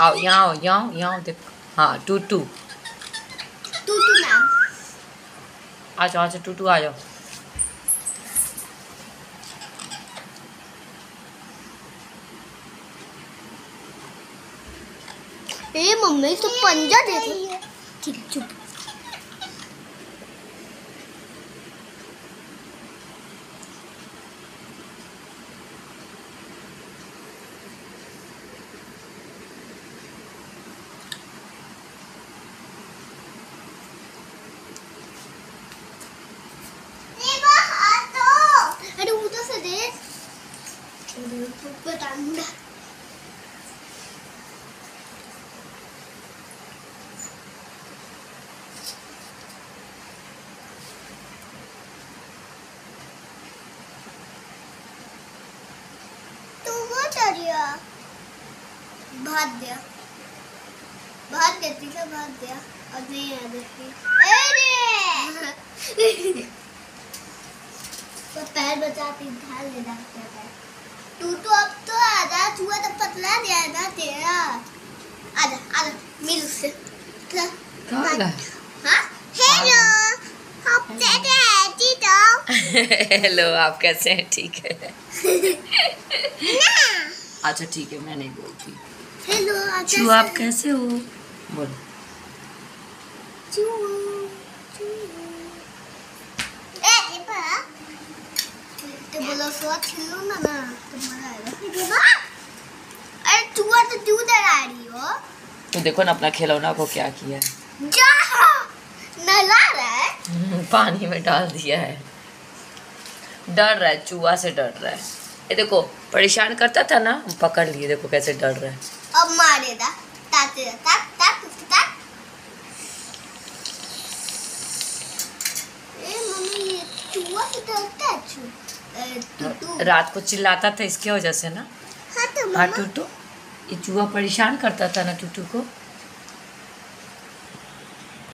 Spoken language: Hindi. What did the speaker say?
आओ यहाँ आओ, यहाँ आओ, देखो। हाँ टूटू। टूटू नाम। आ जाओ टूटू आ जाओ। ए मम्मी तो पंजा दे दो। ठीक है चुप। अरे उधर से दे। बताऊंगा। तो वो डरिया भाग गया। भाग गया ठीक है, भाग गया। अब नहीं आ देखी। अरे तो पैर बचाते ढाल ले जाते हैं। टूटू अब तो आजा, चूहा तो पतला दिया ना तेरा। आजा आजा मिल उससे। हाँ हेलो आप कैसे हैं जीतो? हेलो आप कैसे हैं? ठीक है। अच्छा ठीक है, मैं नहीं बोलती। हेलो चूहा आप कैसे हो? बोलो। तो बोलो स्वाद खिलो ना तुम्हारा आएगा। अरे चूहा तो दूध आ रही हो। तो देखो ना अपना खिलौना को क्या किया है। जा नला रहा है। पानी में डाल दिया है। डर रहा है, चूहा से डर रहा है। ये देखो परेशान करता था ना, हम पकड़ लिए, देखो कैसे डर रहा है। अब मारेगा ताते तात तात तात। ए मम्मी ये चूहा से डरता है। टूटू रात को चिल्लाता था इसकी वजह से ना। हाँ तो हाँ टूटू, ये चूहा परेशान करता था ना टूटू को।